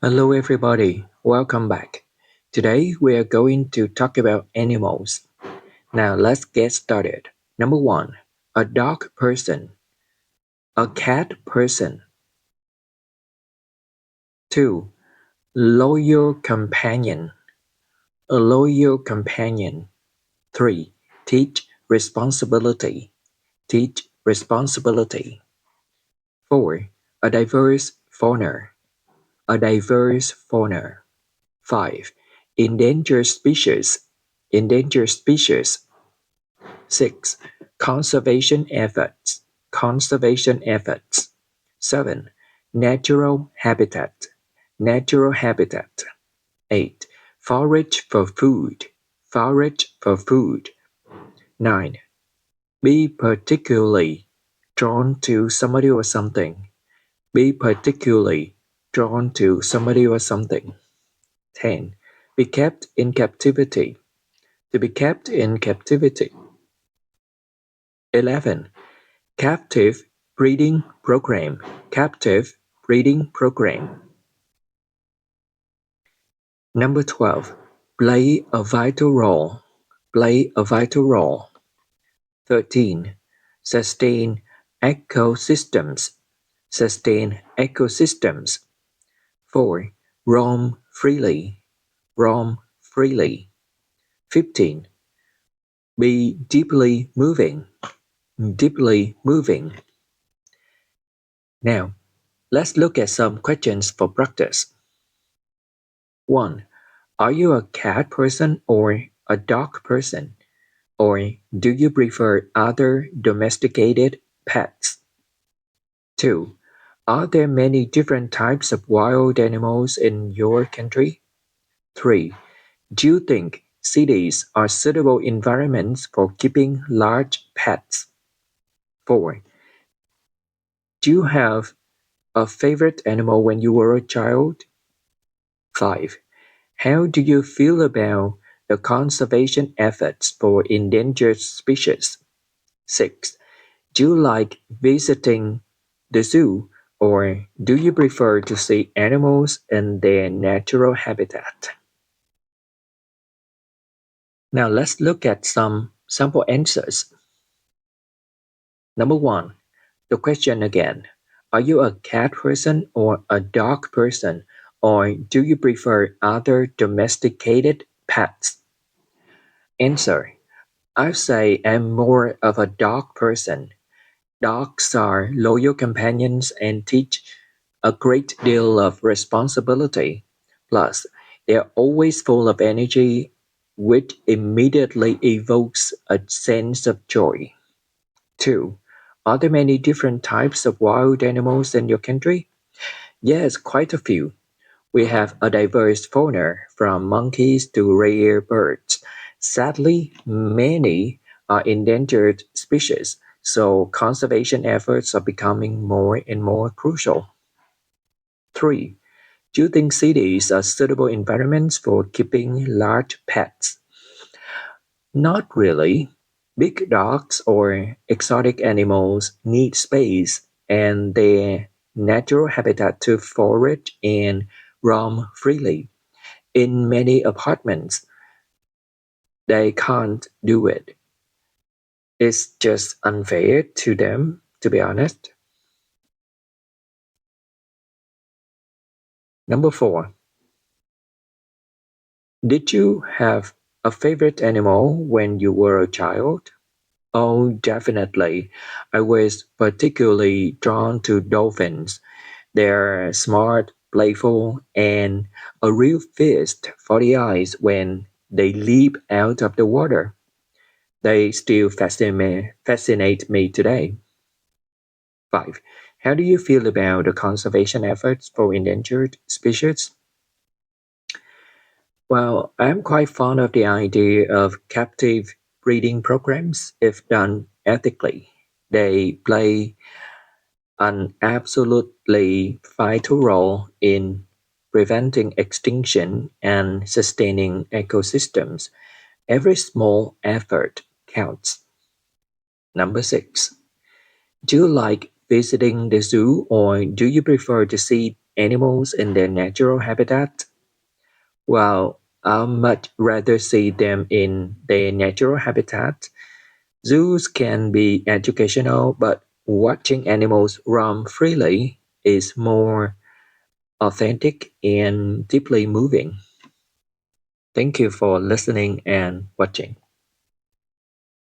Hello everybody, welcome back. Today we are going to talk about animals. Now let's get started. Number 1, a dog person. A cat person. 2, loyal companion. A loyal companion. 3, teach responsibility. Teach responsibility. 4, a diverse fauna. A diverse fauna. 5, endangered species. Endangered species. 6, conservation efforts. Conservation efforts. 7, natural habitat. Natural habitat. 8, forage for food. Forage for food. 9, be particularly drawn to somebody or something. Be particularly drawn to somebody or something. 10, be kept in captivity. To be kept in captivity. 11, captive breeding program. Captive breeding program. Number 12, play a vital role. Play a vital role. 13, sustain ecosystems. Sustain ecosystems. 4, roam freely. Roam freely. 15, be deeply moving. Deeply moving. Now, let's look at some questions for practice. 1. Are you a cat person or a dog person? Or do you prefer other domesticated pets? 2. Are there many different types of wild animals in your country? 3. Do you think cities are suitable environments for keeping large pets? 4. Do you have a favorite animal when you were a child? 5. How do you feel about the conservation efforts for endangered species? 6. Do you like visiting the zoo or do you prefer to see animals in their natural habitat? Now let's look at some sample answers. Number 1. The question again. Are you a cat person or a dog person? Or do you prefer other domesticated pets? Answer. I'd say I'm more of a dog person. Dogs are loyal companions and teach a great deal of responsibility. Plus, they're always full of energy, which immediately evokes a sense of joy. 2. Are there many different types of wild animals in your country? Yes, quite a few. We have a diverse fauna, from monkeys to rare birds. Sadly, many are endangered species, so conservation efforts are becoming more and more crucial. 3. Do you think cities are suitable environments for keeping large pets? Not really. Big dogs or exotic animals need space and their natural habitat to forage and roam freely. In many apartments, they can't do it. It's just unfair to them, to be honest. Number 4. Did you have a favorite animal when you were a child? Oh, definitely. I was particularly drawn to dolphins. They're smart, playful, and a real feast for the eyes when they leap out of the water. They still fascinate me today. 5. How do you feel about the conservation efforts for endangered species? Well, I'm quite fond of the idea of captive breeding programs if done ethically. They play an absolutely vital role in preventing extinction and sustaining ecosystems. Every small effort counts. Number 6. Do you like visiting the zoo or do you prefer to see animals in their natural habitat? Well, I'd much rather see them in their natural habitat. Zoos can be educational, but watching animals roam freely is more authentic and deeply moving. Thank you for listening and watching.